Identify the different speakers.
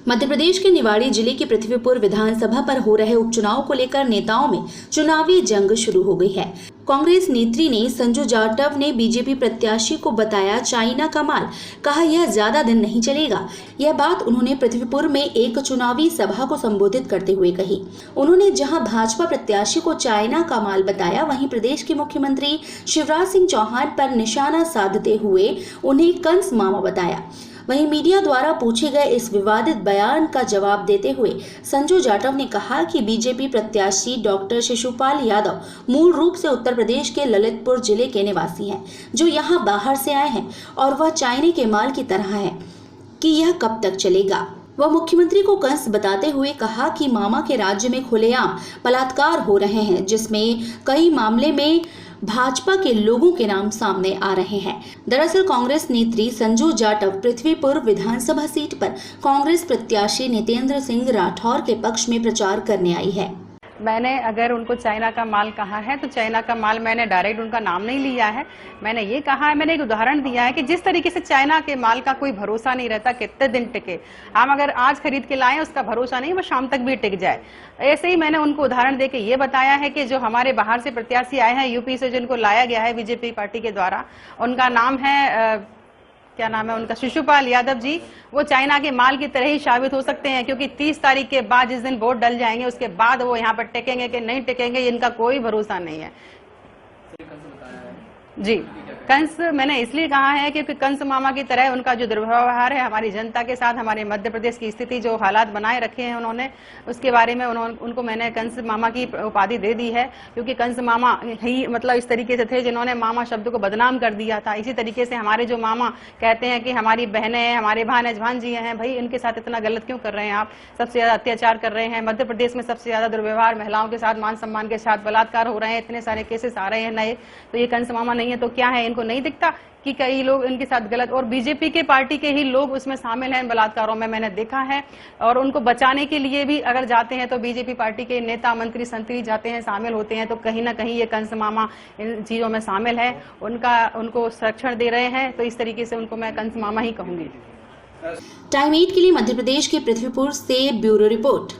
Speaker 1: मध्य प्रदेश के निवाड़ी जिले की पृथ्वीपुर विधानसभा पर हो रहे उपचुनाव को लेकर नेताओं में चुनावी जंग शुरू हो गई है। कांग्रेस नेत्री ने संजू जाटव ने बीजेपी प्रत्याशी को बताया चाइना का माल, कहा यह ज्यादा दिन नहीं चलेगा। यह बात उन्होंने पृथ्वीपुर में एक चुनावी सभा को संबोधित करते हुए कही। उन्होंने जहां भाजपा प्रत्याशी को चाइना का माल बताया, वहीं प्रदेश के मुख्यमंत्री शिवराज सिंह चौहान पर निशाना साधते हुए उन्हें कंस मामा बताया। वहीं मीडिया द्वारा पूछे गए इस विवादित बयान का जवाब देते हुए संजू जाटव ने कहा कि बीजेपी प्रत्याशी डॉक्टर शिशुपाल यादव मूल रूप से उत्तर प्रदेश के ललितपुर जिले के निवासी हैं, जो यहां बाहर से आए हैं और वह चाइना के माल की तरह है कि यह कब तक चलेगा। वह मुख्यमंत्री को कंस बताते हुए कहा कि मामा के राज्य में खुलेआम बलात्कार हो रहे हैं, जिसमें कई मामले में भाजपा के लोगों के नाम सामने आ रहे हैं। दरअसल कांग्रेस नेत्री संजू जाटव पृथ्वीपुर विधानसभा सीट पर कांग्रेस प्रत्याशी नितेंद्र सिंह राठौर के पक्ष में प्रचार करने आई है।
Speaker 2: मैंने अगर उनको चाइना का माल कहा है तो चाइना का माल मैंने डायरेक्ट उनका नाम नहीं लिया है। मैंने ये कहा है, मैंने एक उदाहरण दिया है कि जिस तरीके से चाइना के माल का कोई भरोसा नहीं रहता कितने दिन टिके। हम अगर आज खरीद के लाएं उसका भरोसा नहीं, वो शाम तक भी टिक जाए। ऐसे ही मैंने उनको उदाहरण देके ये बताया है कि जो हमारे बाहर से प्रत्याशी आए हैं, यूपी से जिनको लाया गया है बीजेपी पार्टी के द्वारा, उनका नाम है क्या नाम है उनका, शिशुपाल यादव जी, वो चाइना के माल की तरह ही साबित हो सकते हैं, क्योंकि 30 तारीख के बाद जिस दिन वोट डल जाएंगे उसके बाद वो यहाँ पर टिकेंगे कि नहीं टिकेंगे, इनका कोई भरोसा नहीं है। जी, कंस मैंने इसलिए कहा है क्योंकि कंस मामा की तरह उनका जो दुर्व्यवहार है हमारी जनता के साथ, हमारे मध्य प्रदेश की स्थिति जो हालात बनाए रखे हैं उन्होंने, उसके बारे में उनको मैंने कंस मामा की उपाधि दे दी है, क्योंकि कंस मामा ही मतलब इस तरीके से थे जिन्होंने मामा शब्द को बदनाम कर दिया था। इसी तरीके से हमारे जो मामा कहते हैं कि हमारी बहनें हैं, हमारे भांजी हैं, भाई इनके साथ इतना गलत क्यों कर रहे हैं आप, सबसे ज्यादा अत्याचार कर रहे हैं मध्य प्रदेश में, सबसे ज्यादा दुर्व्यवहार महिलाओं के साथ, मान सम्मान के साथ बलात्कार हो रहे हैं, इतने सारे केसेस आ रहे हैं नए, तो ये कंस मामा नहीं है तो क्या है? इनको नहीं दिखता कि कई लोग इनके साथ गलत, और बीजेपी के पार्टी के ही लोग उसमें शामिल हैं बलात्कारों में, मैंने देखा है। और उनको बचाने के लिए भी अगर जाते हैं तो बीजेपी पार्टी के नेता मंत्री संतरी जाते हैं, शामिल होते हैं, तो कहीं ना कहीं ये कंस मामा इन चीजों में शामिल है, उनको संरक्षण दे रहे हैं, तो इस तरीके से उनको मैं कंस मामा ही कहूंगी।
Speaker 1: टाइम 8 के लिए मध्य प्रदेश के पृथ्वीपुर से ब्यूरो रिपोर्ट।